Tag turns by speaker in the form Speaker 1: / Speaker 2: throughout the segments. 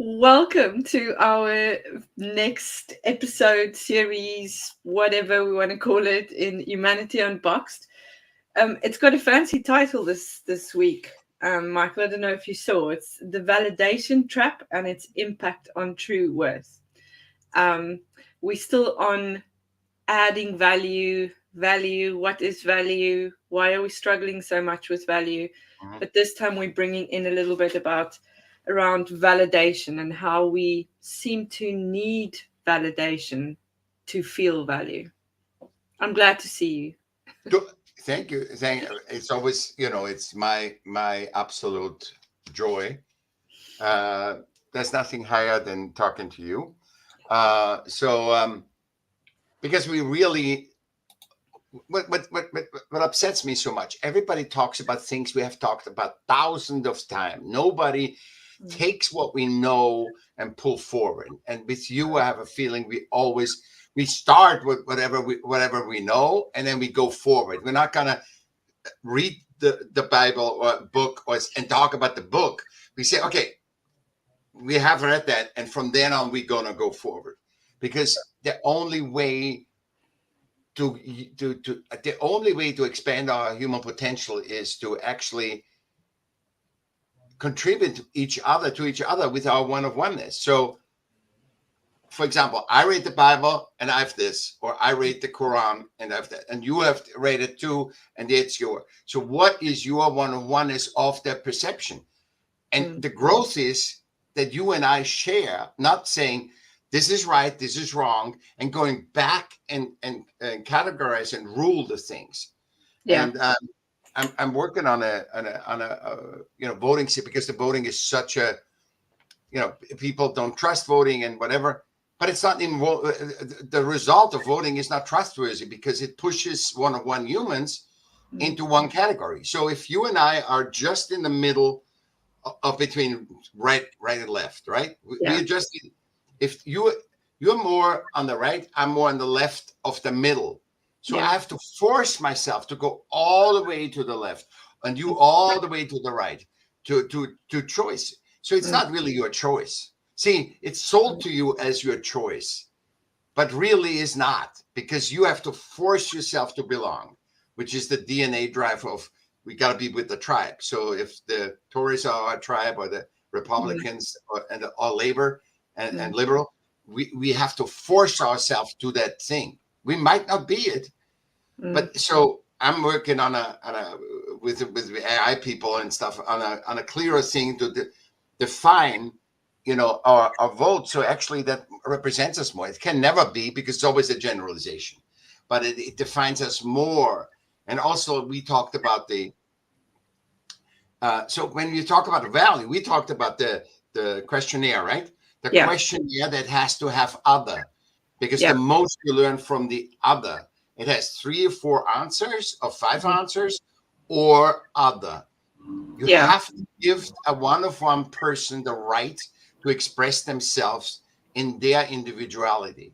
Speaker 1: Welcome to our next episode, series, whatever we want to call it, in Humanity Unboxed. It's got a fancy title this week, Michael. I don't know if you saw. It's the validation trap and its impact on true worth. Um, we're still on adding value. Value. What is value? Why are we struggling so much with value?
Speaker 2: Mhm.
Speaker 1: But this time we're bringing in a little bit about around validation and how we seem to need validation to feel value. I'm glad to see you.
Speaker 2: Thank you. It's always, it's my absolute joy. Uh, there's nothing higher than talking to you. Because we really, what upsets me so much, everybody talks about things we have talked about thousands of times. Nobody takes what we know and pull forward. And with you, I have a feeling we start with whatever we know, and then we go forward. We're not gonna read the Bible or book and talk about the book. We say, okay, we have read that, and from then on we're gonna go forward, because the only way to expand our human potential is to actually contribute to each other with our one of oneness. So, for example, I read the Bible and I have this, or I read the Quran and I have that, and you have read it too, and it's yours. So, what is your one of oneness of that perception? And the growth is that you and I share, not saying this is right, this is wrong, and going back and categorize and rule the things.
Speaker 1: Yeah.
Speaker 2: And I'm working on a voting because the voting is such a, people don't trust voting and whatever, but it's not even the result of voting is not trustworthy because it pushes one of one humans into one category. So if you and I are just in the middle of between right and left, right?
Speaker 1: Yeah.
Speaker 2: We just, if you're more on the right, I'm more on the left of the middle. So I have to force myself to go all the way to the left and you all the way to the right to choice. So it's not really your choice. See, it's sold to you as your choice, but really is not, because you have to force yourself to belong, which is the DNA drive of we got to be with the tribe. So if the Tories are our tribe, or the Republicans or Labor and Liberal, we have to force ourselves to that thing. We might not be it, but so I'm working on with AI people and stuff on a clearer thing to define, our vote. So actually that represents us more. It can never be, because it's always a generalization, but it defines us more. And also we talked about so when you talk about value, we talked about the questionnaire, right? The questionnaire that has to have other, because the most you learn from the other. It has 3 or 4 answers or 5 answers or other. You have to give a one-of-one person the right to express themselves in their individuality.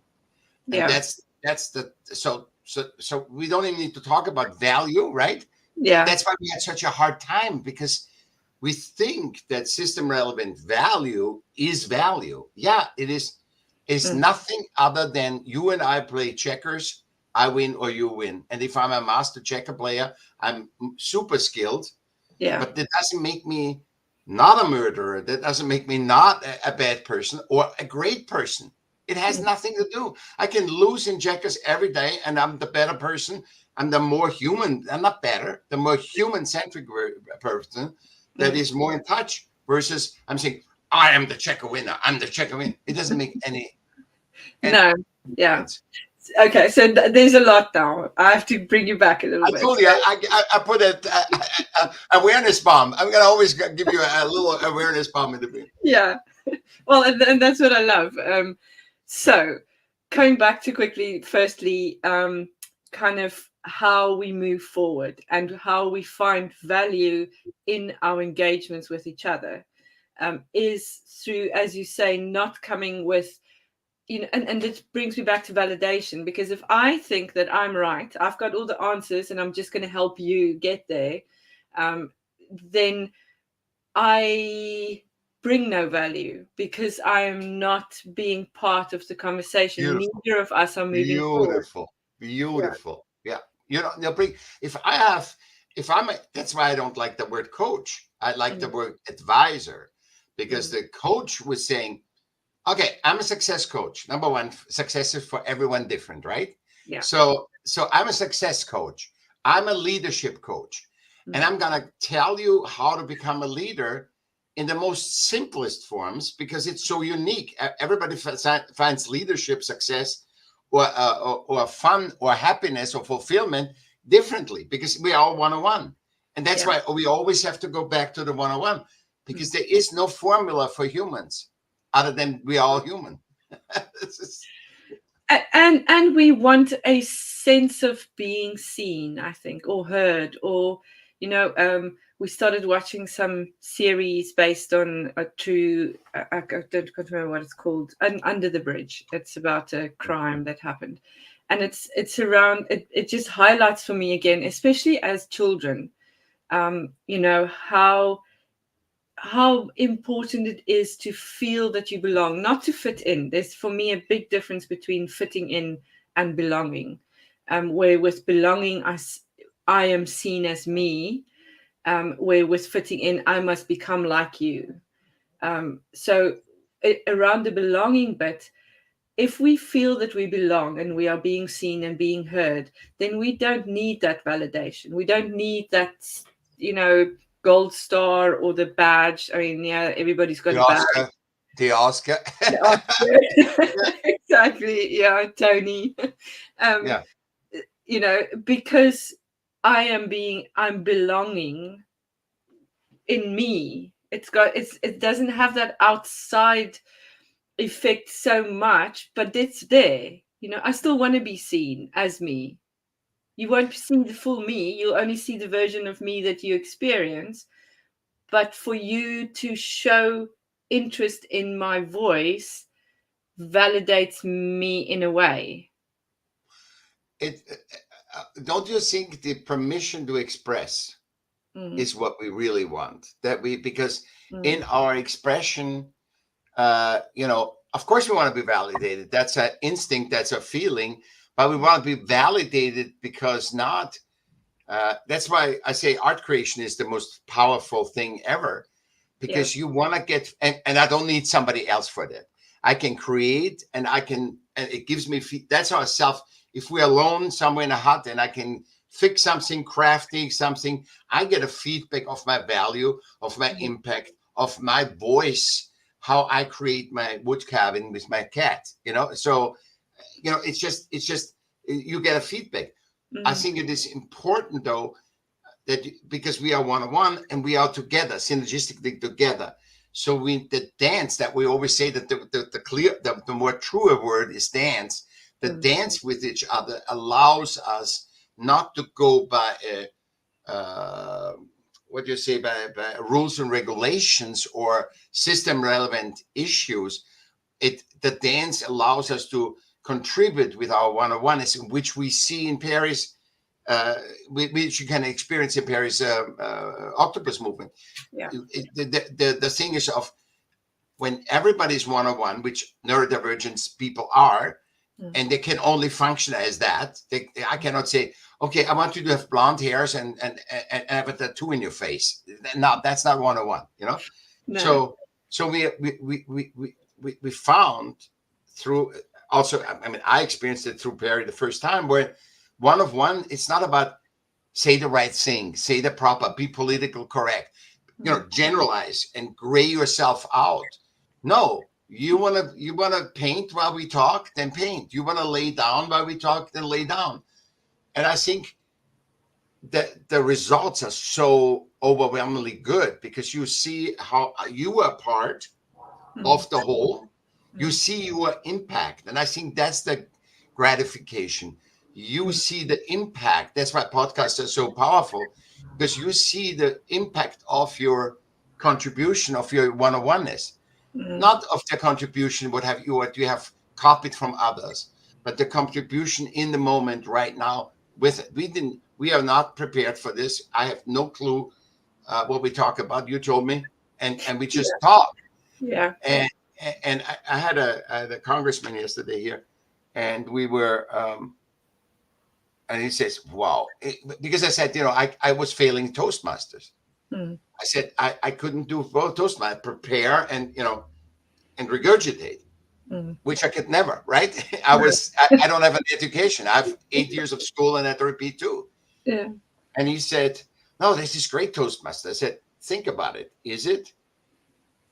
Speaker 2: And that's the so we don't even need to talk about value, right?
Speaker 1: Yeah.
Speaker 2: That's why we had such a hard time, because we think that system relevant value is value. Yeah, it is. It's nothing other than you and I play checkers. I win or you win. And if I'm a master checker player, I'm super skilled.
Speaker 1: Yeah.
Speaker 2: But that doesn't make me not a murderer. That doesn't make me not a bad person or a great person. It has nothing to do. I can lose in checkers every day, and I'm the better person. I'm the more human. I'm not better. The more human-centric person that is more in touch. Versus, I'm saying, I am the checker winner. I'm the checker winner. It doesn't make any
Speaker 1: No. Yeah.
Speaker 2: sense.
Speaker 1: Okay. So there's a lot now. I have to bring you back a little
Speaker 2: I
Speaker 1: bit.
Speaker 2: told you, I put a awareness bomb. I'm going to always give you a little awareness bomb in the beginning.
Speaker 1: Yeah. Well, and that's what I love. So coming back to quickly, firstly, kind of how we move forward and how we find value in our engagements with each other, is through, as you say, not coming with, and it brings me back to validation, because if I think that I'm right, I've got all the answers and I'm just going to help you get there, then I bring no value because I am not being part of the conversation.
Speaker 2: Beautiful.
Speaker 1: Neither of us are moving forward.
Speaker 2: Beautiful. Beautiful. Yeah. You know, they'll bring, if I have, if I'm, a, that's why I don't like the word coach. I like the word advisor, because the coach was saying, okay, I'm a success coach. Number one, success is for everyone different, right?
Speaker 1: Yeah.
Speaker 2: So I'm a success coach. I'm a leadership coach. And I'm going to tell you how to become a leader in the most simplest forms, because it's so unique. Everybody finds leadership success or fun or happiness or fulfillment differently, because we are all one-on-one. And that's why we always have to go back to the one-on-one, because there is no formula for humans other than we are all human.
Speaker 1: And we want a sense of being seen, I think, or heard, or, you know, we started watching some series based on a true, I can't remember what it's called, Under the Bridge. It's about a crime that happened. And it's around, it just highlights for me again, especially as children, you know, how important it is to feel that you belong, not to fit in. There's, for me, a big difference between fitting in and belonging. Where with belonging, I am seen as me. Where with fitting in, I must become like you. So around the belonging bit, if we feel that we belong and we are being seen and being heard, then we don't need that validation. We don't need that, you know, gold star or the badge. I mean, yeah, everybody's got
Speaker 2: The
Speaker 1: a badge.
Speaker 2: Oscar. The Oscar.
Speaker 1: Exactly. Yeah, Tony.
Speaker 2: Yeah.
Speaker 1: You know, because I'm belonging in me. It doesn't have that outside effect so much, but it's there. You know, I still want to be seen as me. You won't see the full me. You'll only see the version of me that you experience. But for you to show interest in my voice validates me in a way.
Speaker 2: Don't you think the permission to express is what we really want? Because in our expression, you know, of course we want to be validated. That's an instinct, that's a feeling, but we want to be validated because not. That's why I say art creation is the most powerful thing ever, because you want to get, and I don't need somebody else for that. I can create, and it gives me, that's how if we're alone somewhere in a hut and I can fix something, crafting something, I get a feedback of my value, of my impact, of my voice, how I create my wood cabin with my cat, you know? So, you know, it's just, you get a feedback. I think it is important though, that because we are one-on-one and we are together, synergistically together. So the dance that we always say, that the more truer word is dance. The dance with each other allows us not to go by what do you say, by rules and regulations or system relevant issues. The dance allows us to contribute with our one-on-oneness, which we see in Paris. Which you can experience in Paris octopus movement.
Speaker 1: Yeah.
Speaker 2: The thing is, of when everybody's one-on-one, which neurodivergent people are, and they can only function as that. I cannot say, okay, I want you to have blonde hairs and have a tattoo in your face. No, that's not one-on-one, you know. No. So we found through also. I mean, I experienced it through Perry the first time, where one-on-one, it's not about say the right thing, say the proper, be political correct, you know, generalize and gray yourself out. No, you wanna paint while we talk, then paint. You wanna lay down while we talk, then lay down. And I think that the results are so overwhelmingly good, because you see how you are part of the whole. You see your impact, and I think that's the gratification. You see the impact. That's why podcasts are so powerful, because you see the impact of your contribution, of your one-on-oneness, not of the contribution what you have copied from others, but the contribution in the moment right now with it. We are not prepared for this. I have no clue what we talk about. You told me, and we just talk.
Speaker 1: Yeah.
Speaker 2: And I had a congressman yesterday here, and we were, and he says, wow, because I said, I was failing Toastmasters.
Speaker 1: Mm.
Speaker 2: I said, I couldn't do both Toastmasters, prepare and, and regurgitate, which I could never, right? I don't have an education. I have 8 years of school and I had to repeat too.
Speaker 1: Yeah.
Speaker 2: And he said, no, this is great Toastmaster. I said, think about it. Is it?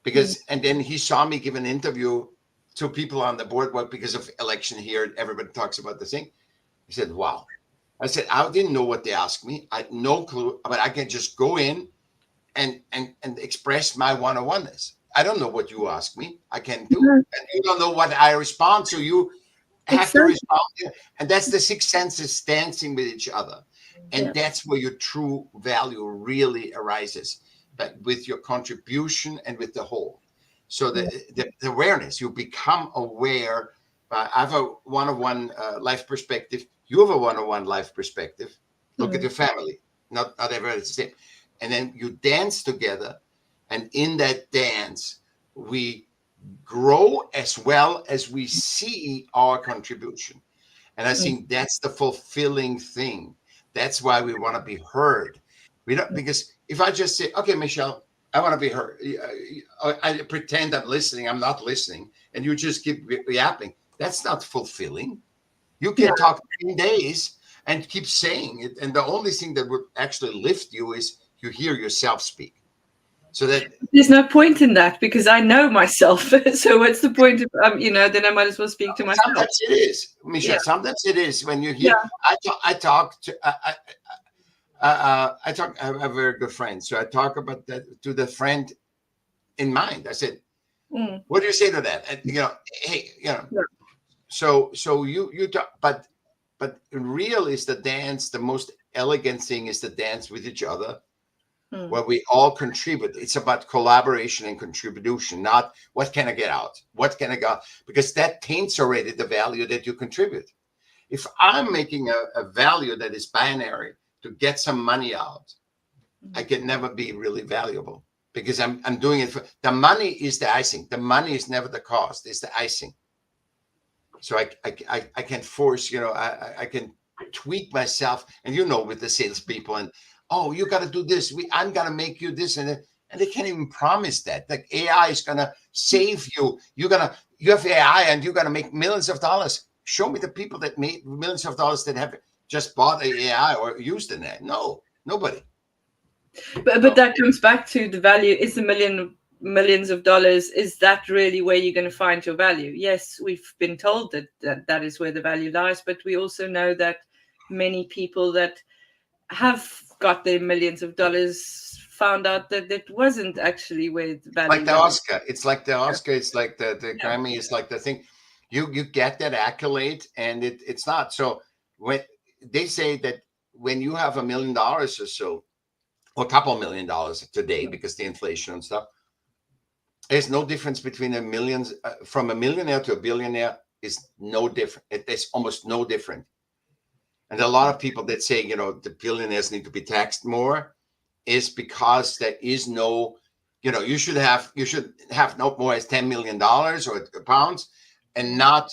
Speaker 2: Because, and then he saw me give an interview to people on the boardwalk because of election here. Everybody talks about the thing. He said, wow. I said, I didn't know what they asked me. I had no clue, but I can just go in and express my one-on-oneness. I don't know what you ask me. I can do. And you don't know what I respond to. You have to respond. And that's the six senses dancing with each other. And that's where your true value really arises, but with your contribution and with the whole. So the awareness, you become aware. I have a one-on-one life perspective. You have a one-on-one life perspective. Look at your family. Not everybody is the same. And then you dance together. And in that dance, we grow as well as we see our contribution. And I think that's the fulfilling thing. That's why we want to be heard. We don't, because if I just say, okay, Michaell, I want to be heard. I pretend I'm listening. I'm not listening. And you just keep yapping. That's not fulfilling. You can talk 10 days and keep saying it. And the only thing that would actually lift you is you hear yourself speak. So that
Speaker 1: there's no point in that because I know myself. So what's the point of, then I might as well speak to myself.
Speaker 2: Sometimes it is, Michaell. Yeah. Sometimes it is when you hear, I have a very good friend. So I talk about that to the friend in mind. I said, what do you say to that? And, hey, so you talk, but real is the dance. The most elegant thing is the dance with each other, where we all contribute. It's about collaboration and contribution, not what can I get out? What can I get? Because that taints already the value that you contribute. If I'm making a value that is binary to get some money out, I can never be really valuable because I'm doing it for the money is the icing. The money is never the cost. It's the icing. So I can force, I can tweak myself, and with the salespeople, and you got to do this. I'm gonna make you this, and they can't even promise that. Like AI is gonna save you. You have AI, and you're gonna make millions of dollars. Show me the people that made millions of dollars that have just bought an AI or used an AI. No, nobody.
Speaker 1: But that comes back to the value. Is the millions of dollars, is that really where you're going to find your value? Yes, we've been told that is where the value lies, but we also know that many people that have got their millions of dollars found out that it wasn't actually where the value
Speaker 2: like the Oscar. It's like the Oscar. It's like the Grammy. It's like the thing. You get that accolade, and it's not. So when they say that when you have $1 million or so, or a couple $1 million today, because the inflation and stuff, there's no difference between from a millionaire to a billionaire is no different. It's almost no different. And a lot of people that say, the billionaires need to be taxed more is because there is no, you should have no more as $10 million or pounds and not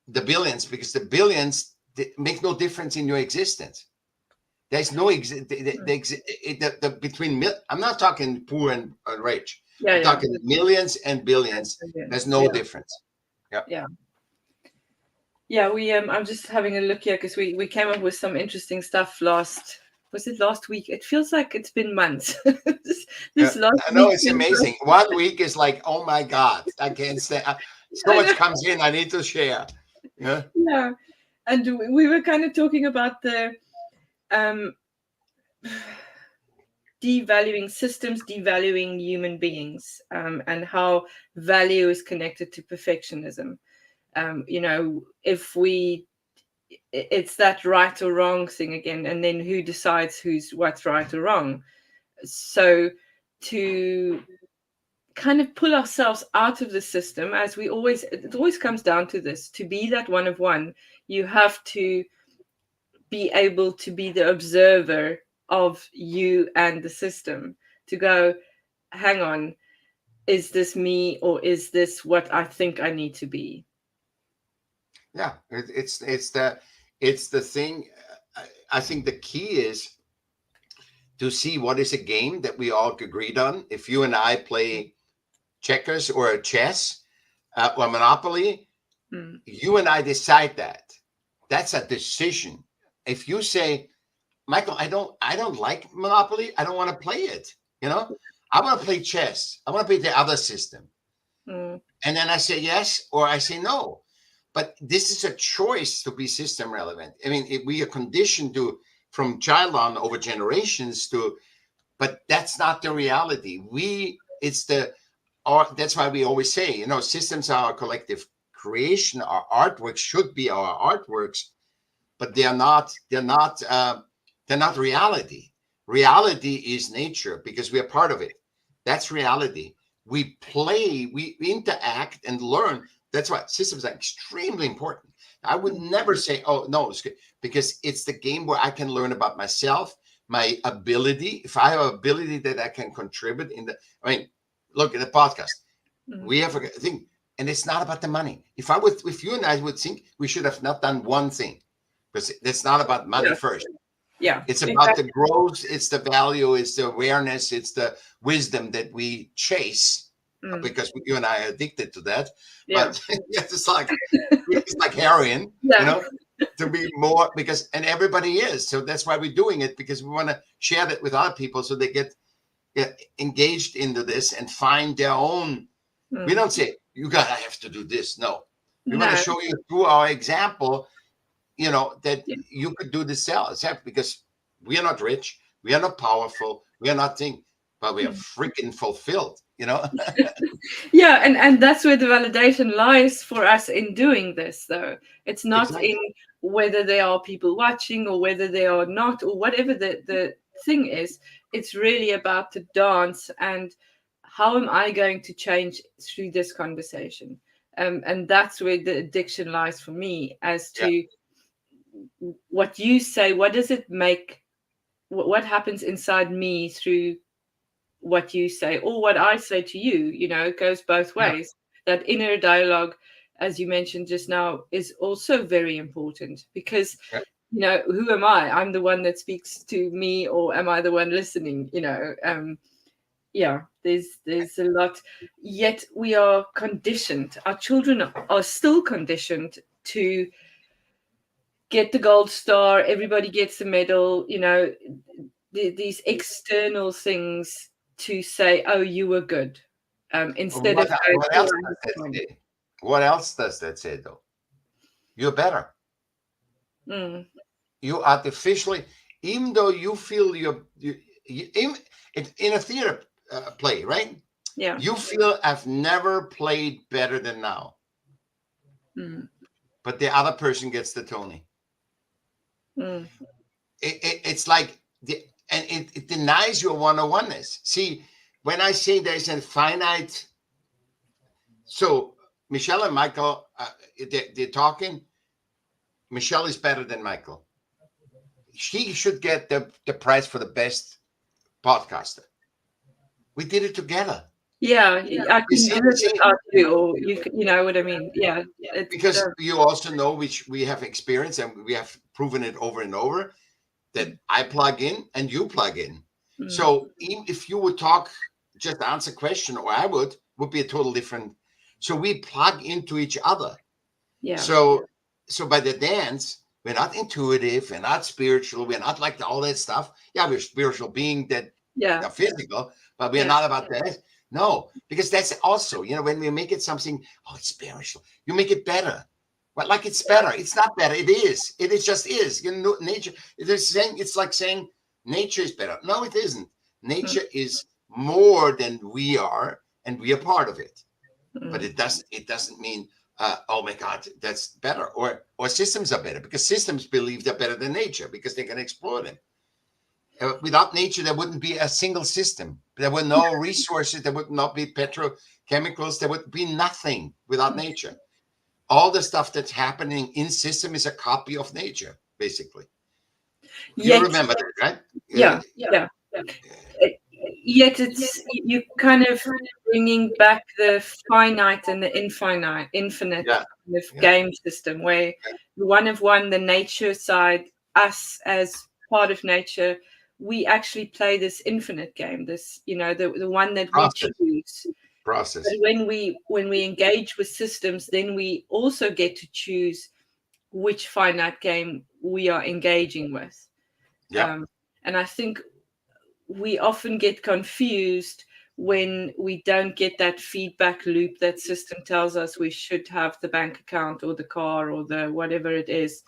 Speaker 2: the billions, because the billions make no difference in your existence. There's no between I'm not talking poor and rich. I'm talking millions and billions. There's no difference.
Speaker 1: I'm just having a look here because we came up with some interesting stuff last week? It feels like it's been months. this last
Speaker 2: I know, it's amazing. 1 week is like, oh my God, I can't say so much comes in. I need to share. Yeah.
Speaker 1: And we were kind of talking about the devaluing systems, devaluing human beings, and how value is connected to perfectionism. If it's that right or wrong thing again, and then who decides what's right or wrong. So to kind of pull ourselves out of the system, it always comes down to this: to be that one of one, you have to be able to be the observer of you and the system, to go, hang on, is this me or is this what I think I need to be?
Speaker 2: Yeah, it's the thing. I think the key is to see what is a game that we all agreed on. If you and I play checkers or chess or Monopoly, you and I decide that. That's a decision. If you say, Michael, I don't like Monopoly, I don't want to play it. You know, I want to play chess. I want to play the other system. And then I say yes or I say no. But this is a choice to be system relevant. I mean, we are conditioned to, from child on over generations to, but that's not the reality. That's why we always say, you know, systems are our collective creation. Our artworks should be our artworks, but they're not reality. Reality is nature because we are part of it. That's reality. We play, we interact and learn. That's why systems are extremely important. I would never say, oh, no, it's good, because it's the game where I can learn about myself, my ability. If I have an ability that I can contribute look at the podcast. We have a thing, and it's not about the money. If you and I would think we should have not done one thing, because it's not about money first.
Speaker 1: Yeah.
Speaker 2: It's about the growth, it's the value, it's the awareness, it's the wisdom that we chase. Because you and I are addicted to that, but it's like heroin, you know, to be more, because, and everybody is. So that's why we're doing it, because we want to share that with other people so they get engaged into this and find their own. We don't say, you gotta have to do this. No, we want to show you through our example, you know, that you could do this yourself, because we are not rich, we are not powerful, we are nothing, but we are freaking fulfilled, you know.
Speaker 1: Yeah, and that's where the validation lies for us in doing this, though. It's not in whether there are people watching or whether they are not, or whatever the thing is. It's really about the dance and how am I going to change through this conversation. And that's where the addiction lies for me, as to what you say. What does it make? What happens inside me through what you say or what I say to you? You know, it goes both ways. That inner dialogue, as you mentioned just now, is also very important, because you know, who am I? I'm the one that speaks to me, or am I the one listening? You know, there's a lot. Yet we are conditioned. Our children are still conditioned to get the gold star. Everybody gets a medal. You know, these external things to say, "Oh, you were good," instead of
Speaker 2: what else does that say though? You're better. You artificially, even though you feel you in a theater play, right?
Speaker 1: Yeah.
Speaker 2: You feel I've never played better than now. But the other person gets the Tony. It's like it denies your one-on-oneness. See, when I say there's a finite, so Michelle and Michael, they're talking. Michelle is better than Michael. She should get the prize for the best podcaster. We did it together.
Speaker 1: Yeah, I couldn't do it without you, or you know what I mean? Yeah.
Speaker 2: Because you also know, which we have experienced and we have proven it over and over, that I plug in and you plug in. So even if you would talk, just answer a question, or I would be a total different. So we plug into each other.
Speaker 1: Yeah.
Speaker 2: So by the dance, we're not intuitive, we're not spiritual, we're not like all that stuff. Yeah, we're spiritual being that are physical, but we're not about that. No, because that's also, you know, when we make it something, oh, it's spiritual, you make it better. But like it's better. It's not better. It is. It is just is. You know, nature. It's like saying nature is better. No, it isn't. Nature is more than we are, and we are part of it. But it doesn't mean, oh my God, that's better. Or systems are better, because systems believe they're better than nature because they can explore them. Without nature, there wouldn't be a single system. There were no resources. There would not be petrochemicals. There would be nothing without nature. All the stuff that's happening in system is a copy of nature, basically. You remember that, right?
Speaker 1: Yeah. yet it's you kind of bringing back the finite and the infinite
Speaker 2: Yeah,
Speaker 1: kind of
Speaker 2: yeah,
Speaker 1: game system, where one of one, the nature side, us as part of nature, we actually play this infinite game, this, the one that we
Speaker 2: process,
Speaker 1: choose. But
Speaker 2: process.
Speaker 1: when we engage with systems, then we also get to choose which finite game we are engaging with.
Speaker 2: Yeah,
Speaker 1: And I think we often get confused when we don't get that feedback loop that system tells us we should have the bank account or the car or the whatever it is.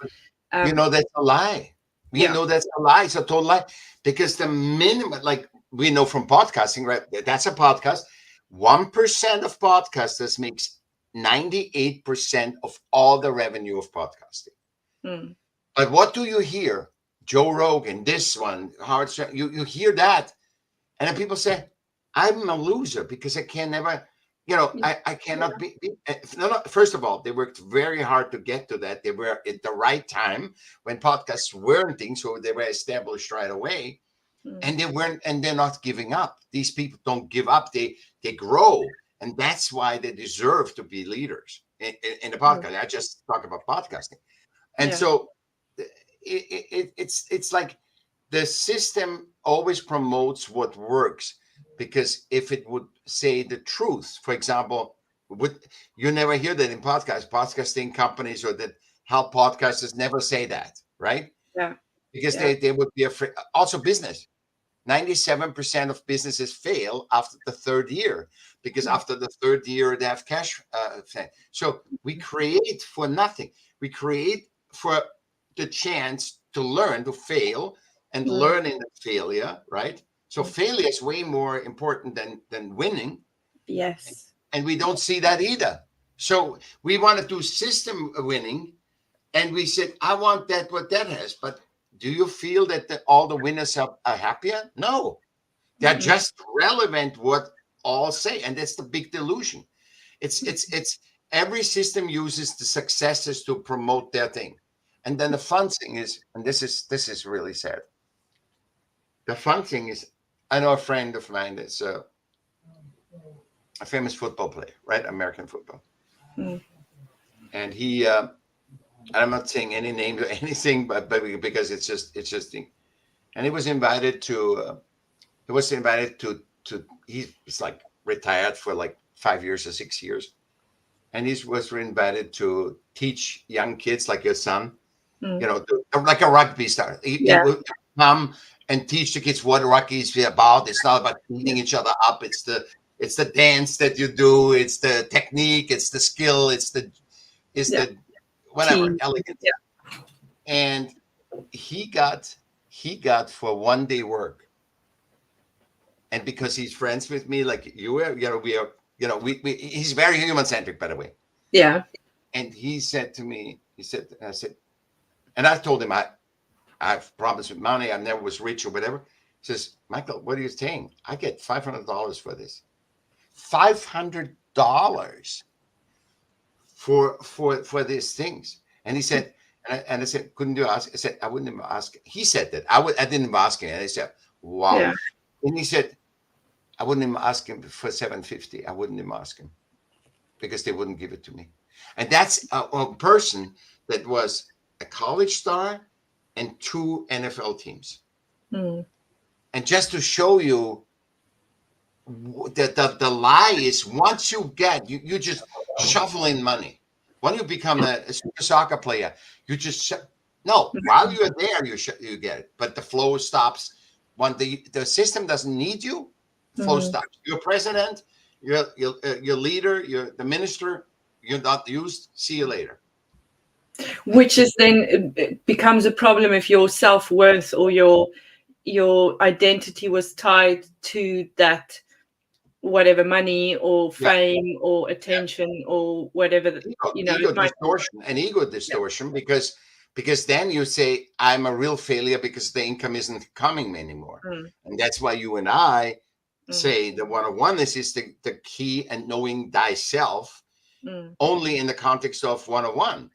Speaker 2: that's a lie.
Speaker 1: Yeah.
Speaker 2: That's a lie. It's a total lie. Because the minimum, like we know from podcasting, right? That's a podcast. 1% of podcasters makes 98% of all the revenue of podcasting.
Speaker 1: Mm.
Speaker 2: But what do you hear? Joe Rogan, this one, Howard Stern, you hear that. And then people say, I'm a loser because I can never, I cannot be. No, first of all, they worked very hard to get to that. They were at the right time when podcasts weren't things, so they were established right away. And they weren't, and they're not giving up. These people don't give up. They grow. And that's why they deserve to be leaders in the podcast. I just talk about podcasting. And so it's like the system always promotes what works, because if it would say the truth, for example, you never hear that in podcasting companies or that help podcasters never say that, right?
Speaker 1: Yeah.
Speaker 2: Because they would be afraid. Also business, 97% of businesses fail after the third year, because after the third year they have cash. So we create for nothing. We create for the chance to learn, to fail, and learn in the failure, right? So failure is way more important than winning.
Speaker 1: Yes.
Speaker 2: And we don't see that either. So we want to do system winning, and we said, I want that, what that has. But do you feel that all the winners are happier? No. They're just relevant what all say. And that's the big delusion. It's every system uses the successes to promote their thing. And then the fun thing is, and this is really sad. The fun thing is, I know a friend of mine that's a famous football player, right? American football. And he, I'm not saying any names or anything, but because it's just, and he was invited to, he's like retired for like 5 years or 6 years. And he was invited to teach young kids like your son, like a rugby star. He would come and teach the kids what rugby is about. It's not about beating each other up. It's the dance that you do. It's the technique. It's the skill. It's the whatever,
Speaker 1: Team.
Speaker 2: elegant. Yeah. And he got for 1 day work. And because he's friends with me, like you are, he's very human centric, by the way.
Speaker 1: Yeah.
Speaker 2: And he said to me, I said, and I told him I've promised with money. I never was rich or whatever. He says, Michael, what are you saying? I get $500 for this. $500 for these things. And he said, and I said, couldn't you ask? I said, I wouldn't even ask. He said that I didn't even ask him. And I said, wow. Yeah. And he said, I wouldn't even ask him for $750. I wouldn't even ask him because they wouldn't give it to me. And that's a person that was a college star and 2 NFL teams. And just to show you that the lie is, once you get, you just shuffle in money. When you become a soccer player, you just no. While you're there, you get it, but the flow stops when the system doesn't need you. Flow stops. You're president. You're leader. You're the minister. You're not used. See you later.
Speaker 1: Which is then it becomes a problem if your self-worth or your identity was tied to that, whatever, money or fame or attention or whatever,
Speaker 2: ego distortion, because then you say, I'm a real failure because the income isn't coming anymore. And that's why you and I say the one-on-one is the key, and knowing thyself only in the context of one-on-one.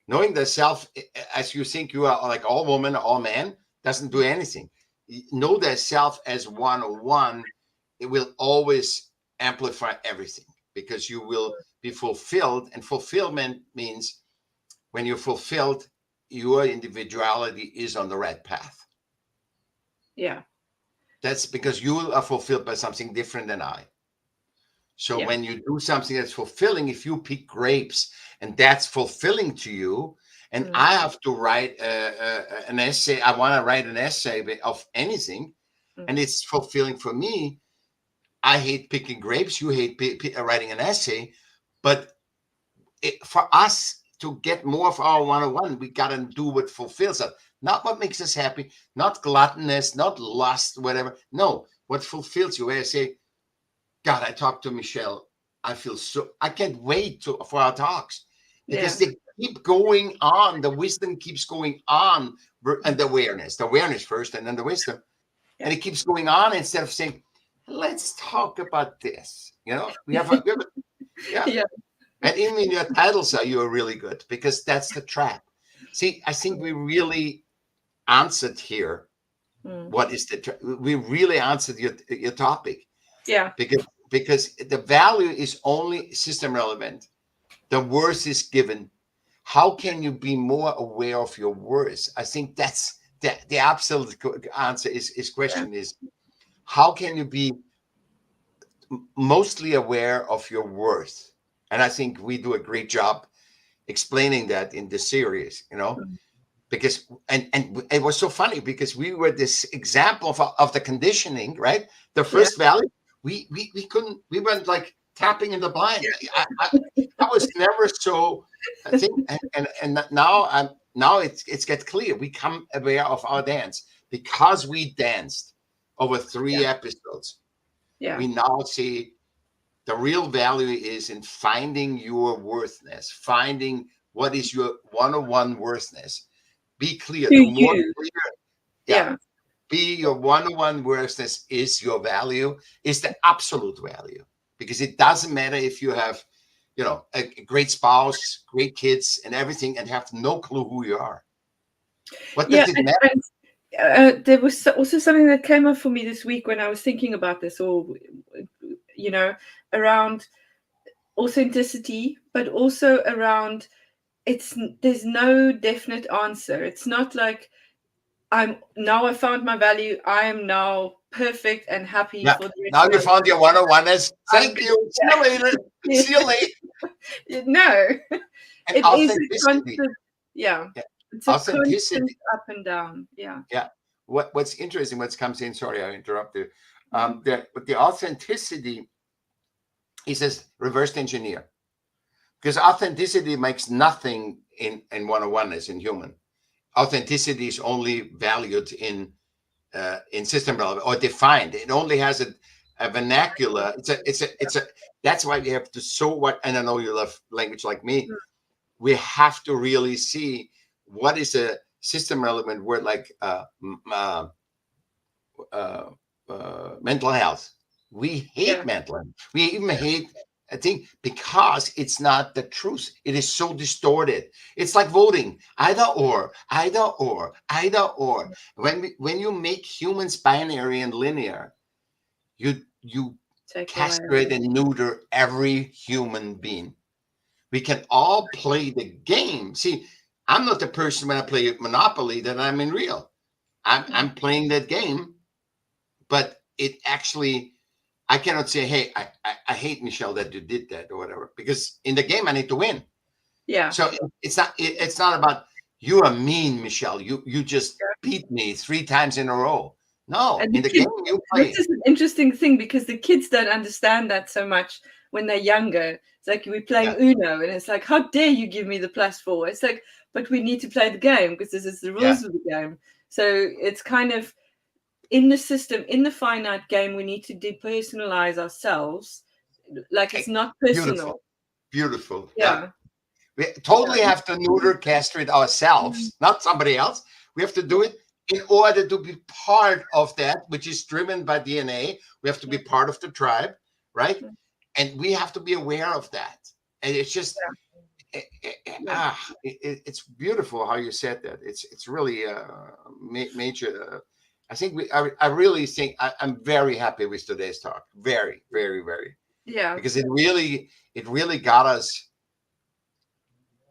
Speaker 2: Knowing thyself as you think you are, like all woman, all man, doesn't do anything. know thyself as 101, it will always amplify everything, because you will be fulfilled. And fulfillment means when you're fulfilled, your individuality is on the right path.
Speaker 1: Yeah.
Speaker 2: That's because you are fulfilled by something different than I. So
Speaker 1: Yeah.
Speaker 2: when you do something that's fulfilling, if you pick grapes and that's fulfilling to you, and I have to write an essay, I want to write an essay of anything, and it's fulfilling for me. I hate picking grapes. You hate writing an essay. But for us to get more of our 101, we got to do what fulfills us. Not what makes us happy, not gluttonous, not lust, whatever. No, what fulfills you. Where I say, God, I talked to Michaell. I can't wait for our talks, because they keep going on. The wisdom keeps going on, and the awareness first, and then the wisdom. And it keeps going on instead of saying, let's talk about this. We have a yeah. And even in your titles, you're really good, because that's the trap. See, I think we really answered here. What is we really answered your topic.
Speaker 1: Yeah.
Speaker 2: Because the value is only system relevant. The worth is given. How can you be more aware of your worth? I think that's the absolute answer. Question is, how can you be mostly aware of your worth? And I think we do a great job explaining that in this series, because and it was so funny, because we were this example of the conditioning, right? The first value, we couldn't, we went like tapping in the blind. I was never so, I think, and now it's get clear. We come aware of our dance, because we danced over 3 episodes. We now see the real value is in finding your worthness, finding what is your 101 worthness. Be clear. The more clear, be your 101 worthness is your value, is the absolute value. Because it doesn't matter if you have, a great spouse, great kids, and everything, and have no clue who you are. What does it matter?
Speaker 1: There was also something that came up for me this week when I was thinking about this, or around authenticity, but also around there's no definite answer. It's not like I found my value. I am now perfect and happy for the rest
Speaker 2: now
Speaker 1: of
Speaker 2: you found your 101ness. Thank you. See you later. See you later.
Speaker 1: No,
Speaker 2: and authenticity.
Speaker 1: It's a constant up and down.
Speaker 2: Yeah. What's interesting, what comes in, sorry, I interrupted. But the authenticity is a reverse engineer, because authenticity makes nothing in 101ness in human. Authenticity is only valued in system relevant or defined. It only has a vernacular. It's a. That's why we have to and I know you love language like me. We have to really see what is a system relevant word, like mental health. We hate mental health. We even hate, I think, because it's not the truth. It is so distorted. It's like voting, either or, either or, either or. When you make humans binary and linear, you castrate and neuter every human being. We can all play the game. See, I'm not the person when I play Monopoly that I'm in real. I'm playing that game, but it actually, I cannot say, hey, I hate Michaell that you did that or whatever, because in the game I need to win.
Speaker 1: Yeah.
Speaker 2: So it's not about you are mean, Michaell. You just beat me 3 times in a row. No, in the game you play.
Speaker 1: This is an interesting thing, because the kids don't understand that so much when they're younger. It's like we're playing Uno, and it's like, how dare you give me the +4? It's like, but we need to play the game because this is the rules of the game. So it's kind of in the system, in the finite game, we need to depersonalize ourselves. Like it's not personal.
Speaker 2: Beautiful.
Speaker 1: Yeah.
Speaker 2: We totally have to neuter, castrate ourselves, not somebody else. We have to do it in order to be part of that, which is driven by DNA. We have to be part of the tribe, right? And we have to be aware of that. And it's just, it's beautiful how you said that. It's really major. I think I really think I'm very happy with today's talk. Very, very, very.
Speaker 1: Yeah.
Speaker 2: Because it really got us.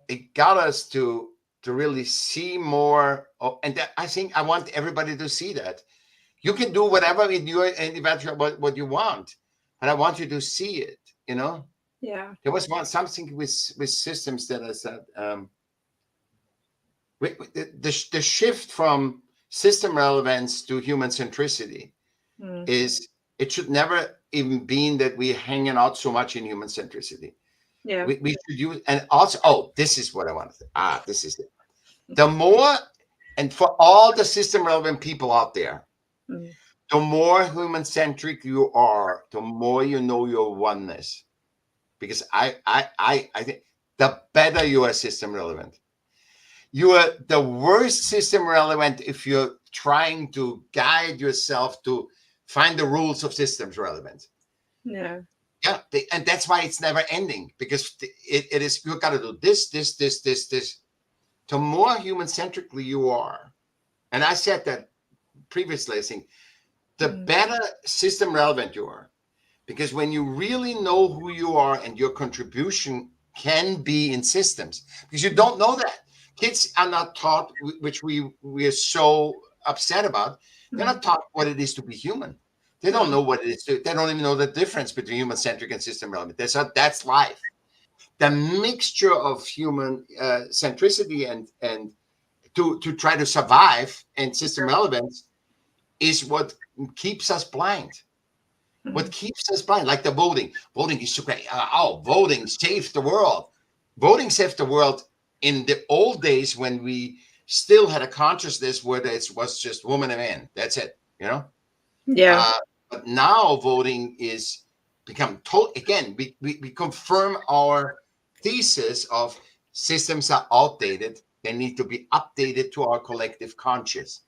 Speaker 2: It got us to really see more. And I think I want everybody to see that. You can do whatever in your individual what you want, but I want you to see it. You know.
Speaker 1: Yeah.
Speaker 2: There was something with systems that I said. The shift from system relevance to human centricity is it should never even be that we're hanging out so much in human centricity.
Speaker 1: Yeah.
Speaker 2: We should use, and also, this is what I want to say. This is it. The more, and for all the system relevant people out there, the more human centric you are, the more you know your oneness. Because I think the better you are system relevant. You are the worst system relevant if you're trying to guide yourself to find the rules of systems relevance.
Speaker 1: Yeah.
Speaker 2: Yeah. And that's why it's never ending, because it is, you got to do this. The more human centrically you are, and I said that previously, I think the better system relevant you are, because when you really know who you are and your contribution can be in systems, because you don't know that. Kids are not taught, which we are so upset about. They're not taught what it is to be human. They don't know what it is. They don't even know the difference between human-centric and system relevant. That's life. The mixture of human centricity and to try to survive and system relevance is what keeps us blind. What keeps us blind, like the voting. Voting is so great. Voting saved the world. Voting saved the world in the old days when we still had a consciousness where it was just woman and man. That's it, you know?
Speaker 1: Yeah.
Speaker 2: But now voting is become total. Again, we confirm our thesis of systems are outdated. They need to be updated to our collective conscious.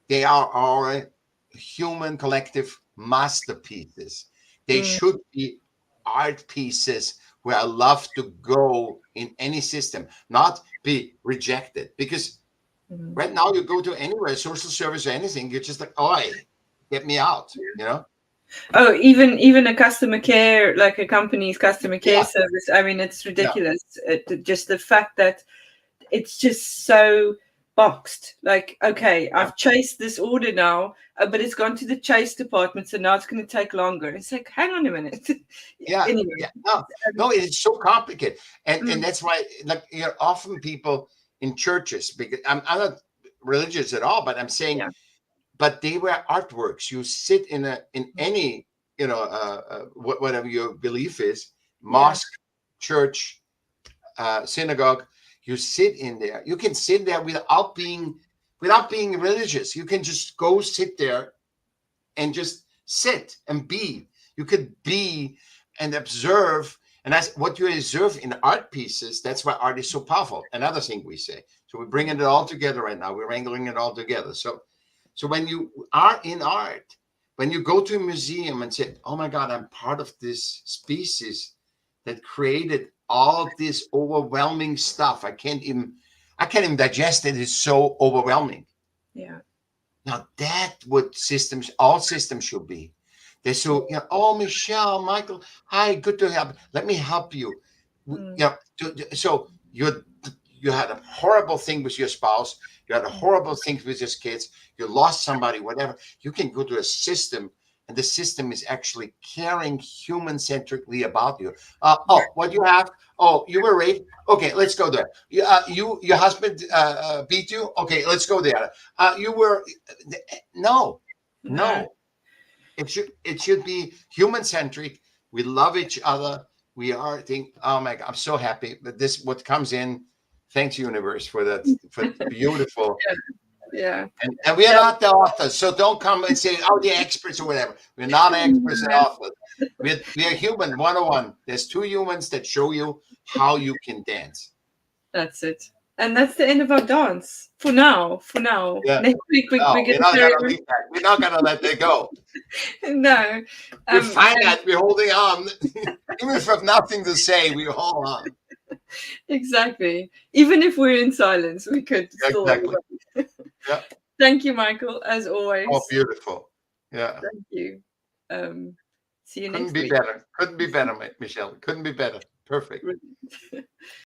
Speaker 2: They are our human collective masterpieces. They should be art pieces where I love to go in any system, not be rejected. Because right now you go to anywhere, social service or anything, you're just like, oh, get me out, you know?
Speaker 1: Oh, even a customer care, like a company's customer care service. I mean, it's ridiculous. Just the fact that it's just so boxed. Like, okay, I've chased this order now, but it's gone to the chase department, so now it's going to take longer. It's like, hang on a minute. Anyway.
Speaker 2: No, it's so complicated, and that's why, like, you know, often people in churches, because I'm not religious at all, but I'm saying, but they were artworks. You sit in any, you know, whatever your belief is, mosque, church, synagogue. You sit in there. You can sit there without being religious. You can just go sit there and just sit and be. You could be and observe. And that's what you observe in art pieces. That's why art is so powerful. Another thing we say. So we're bringing it all together right now. We're wrangling it all together. So when you are in art, when you go to a museum and say, oh my God, I'm part of this species that created all this overwhelming stuff. I can't even digest it. It's so overwhelming.
Speaker 1: Yeah.
Speaker 2: Now that's what all systems should be. They're so, you know, oh, Michelle, Michael, hi, good to have. Let me help you. You know, so you had a horrible thing with your spouse. You had a horrible thing with your kids. You lost somebody, whatever. You can go to a system, and the system is actually caring human-centrically about you. What you have? Oh, you were raped. Okay, let's go there. Your husband beat you. Okay, let's go there. You were no. It should be human-centric. We love each other. We are oh my God, I'm so happy that this what comes in. Thanks, universe, for that. For beautiful.
Speaker 1: Yeah.
Speaker 2: And we are not the authors, so don't come and say, oh, the experts or whatever. We're not experts and authors. We are human 101. There's two humans that show you how you can dance.
Speaker 1: That's it. And that's the end of our dance for now.
Speaker 2: Yeah.
Speaker 1: Next week we're
Speaker 2: not gonna leave that. We're not gonna let that go.
Speaker 1: No.
Speaker 2: We're finite. We're holding on. Even if we have nothing to say, we hold on.
Speaker 1: Exactly. Even if we're in silence, we could still.
Speaker 2: Exactly. Yeah.
Speaker 1: Thank you, Michael, as always.
Speaker 2: Oh, beautiful. Yeah.
Speaker 1: Thank you. See you
Speaker 2: Couldn't
Speaker 1: next
Speaker 2: be
Speaker 1: week.
Speaker 2: better. Couldn't be better, Michelle. Couldn't be better. Perfect.